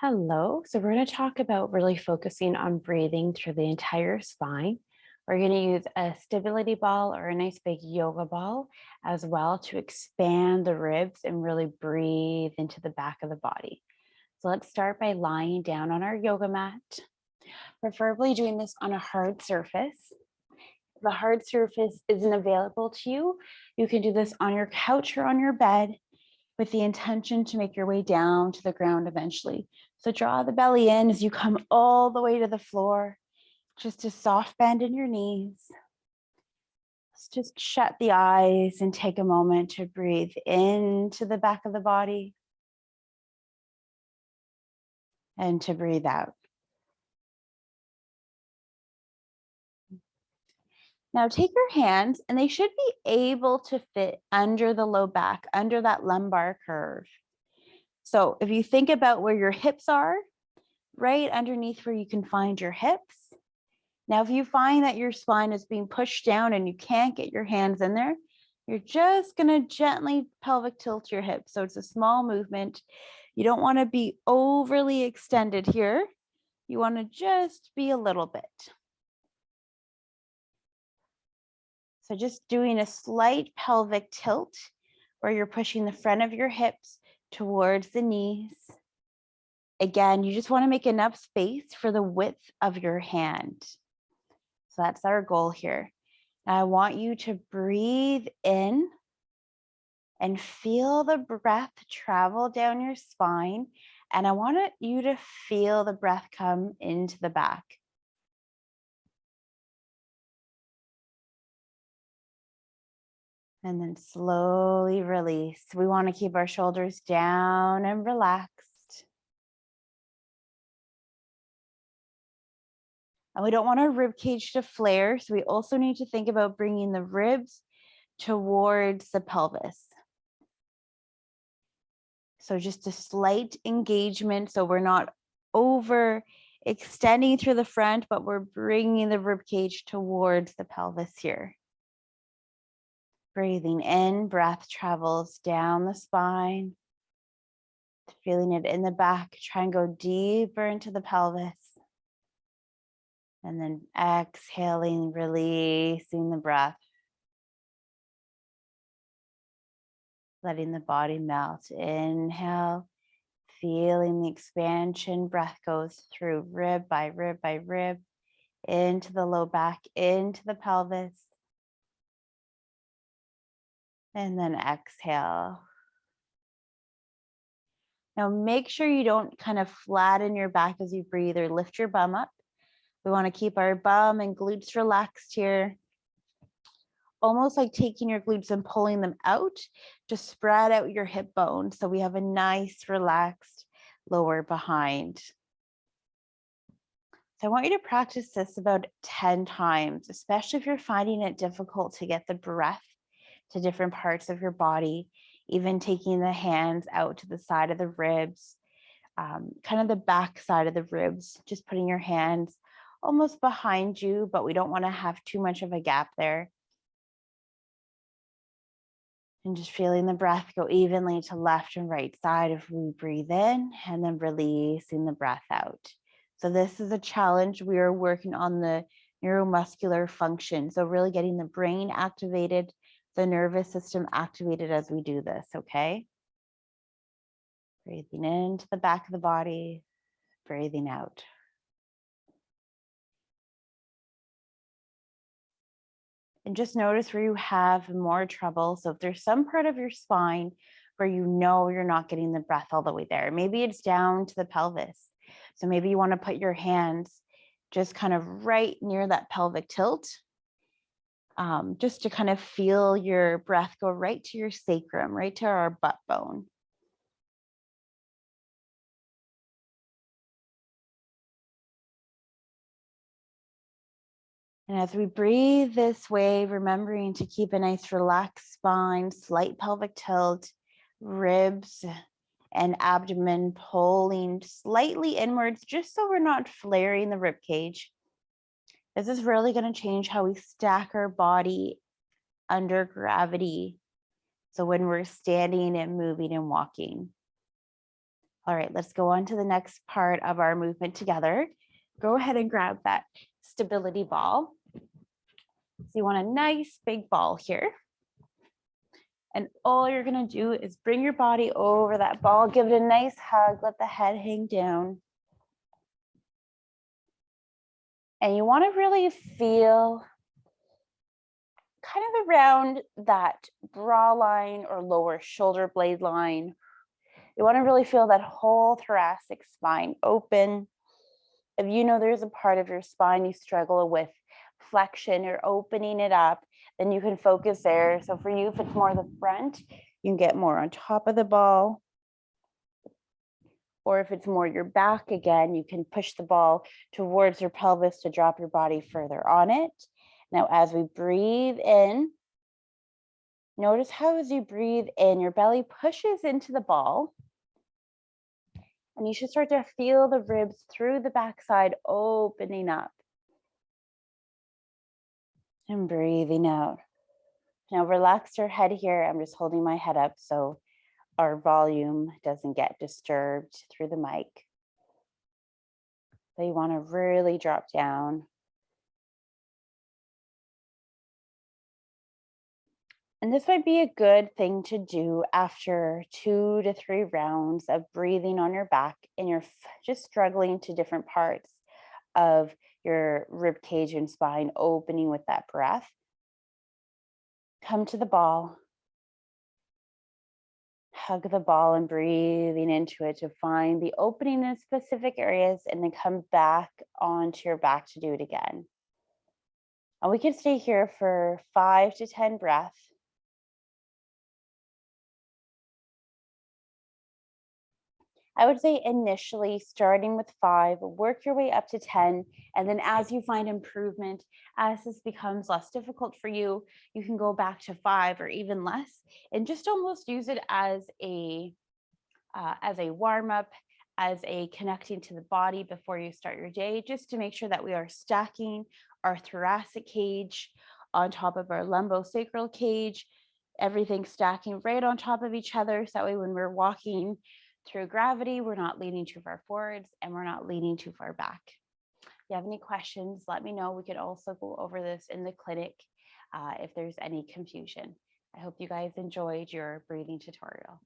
Hello. So we're going to talk about really focusing on breathing through the entire spine. We're going to use a stability ball or a nice big yoga ball as well to expand the ribs and really breathe into the back of the body. So let's start by lying down on our yoga mat, preferably doing this on a hard surface. If the hard surface isn't available to you, you can do this on your couch or on your bed with the intention to make your way down to the ground eventually. So draw the belly in as you come all the way to the floor. Just a soft bend in your knees. Let's just shut the eyes and take a moment to breathe into the back of the body and to breathe out. Now take your hands and they should be able to fit under the low back, under that lumbar curve. So if you think about where your hips are, right underneath where you can find your hips. Now, if you find that your spine is being pushed down and you can't get your hands in there, you're just going to gently pelvic tilt your hips. So it's a small movement. You don't want to be overly extended here. You want to just be a little bit. So just doing a slight pelvic tilt where you're pushing the front of your hips towards the knees. Again, you just want to make enough space for the width of your hand. So that's our goal here. Now I want you to breathe in and feel the breath travel down your spine. And I want you to feel the breath come into the back. And then slowly release. We want to keep our shoulders down and relaxed. And we don't want our rib cage to flare. So we also need to think about bringing the ribs towards the pelvis. So just a slight engagement. So we're not over extending through the front, but we're bringing the rib cage towards the pelvis here. Breathing in, breath travels down the spine. Feeling it in the back. Try and go deeper into the pelvis. And then exhaling, releasing the breath. Letting the body melt. Inhale, feeling the expansion. Breath goes through rib by rib by rib, into the low back, into the pelvis. And then exhale. Now make sure you don't kind of flatten your back as you breathe or lift your bum up. We want to keep our bum and glutes relaxed here. Almost like taking your glutes and pulling them out, just spread out your hip bones so we have a nice relaxed lower behind. So I want you to practice this about 10 times, especially if you're finding it difficult to get the breath to different parts of your body, even taking the hands out to the side of the ribs, kind of the back side of the ribs, just putting your hands almost behind you, but we don't want to have too much of a gap there. And just feeling the breath go evenly to left and right side if we breathe in, and then releasing the breath out. So this is a challenge. We are working on the neuromuscular function. So really getting the brain activated, the nervous system activated as we do this, okay? Breathing into the back of the body, breathing out. And just notice where you have more trouble. So if there's some part of your spine where you know you're not getting the breath all the way there, maybe it's down to the pelvis. So maybe you want to put your hands just kind of right near that pelvic tilt, just to kind of feel your breath go right to your sacrum, right to our butt bone. And as we breathe this way, remembering to keep a nice relaxed spine, slight pelvic tilt, ribs and abdomen pulling slightly inwards, just so we're not flaring the rib cage. This is really going to change how we stack our body under gravity. So when we're standing and moving and walking. All right, let's go on to the next part of our movement together. Go ahead and grab that stability ball. So you want a nice big ball here. And all you're gonna do is bring your body over that ball, give it a nice hug, let the head hang down. And you wanna really feel kind of around that bra line or lower shoulder blade line. You wanna really feel that whole thoracic spine open. If you know there's a part of your spine you struggle with flexion or opening it up, then you can focus there. So for you, if it's more the front, you can get more on top of the ball. Or if it's more your back, again, you can push the ball towards your pelvis to drop your body further on it. Now, as we breathe in, notice how as you breathe in, your belly pushes into the ball. And you should start to feel the ribs through the backside opening up. And breathing out. Now relax your head here. I'm just holding my head up so our volume doesn't get disturbed through the mic. So you want to really drop down. And this might be a good thing to do after 2 to 3 rounds of breathing on your back and you're just struggling to different parts of your rib cage and spine opening with that breath. Come to the ball. Hug the ball and breathing into it to find the opening in specific areas and then come back onto your back to do it again. And we can stay here for 5 to 10 breaths. I would say initially starting with 5, work your way up to 10. And then as you find improvement, as this becomes less difficult for you, you can go back to 5 or even less and just almost use it as a warm up, as a connecting to the body before you start your day, just to make sure that we are stacking our thoracic cage on top of our lumbosacral cage, everything stacking right on top of each other. So that way, when we're walking through gravity, we're not leaning too far forwards and we're not leaning too far back. If you have any questions, let me know. We could also go over this in the clinic if there's any confusion. I hope you guys enjoyed your breathing tutorial.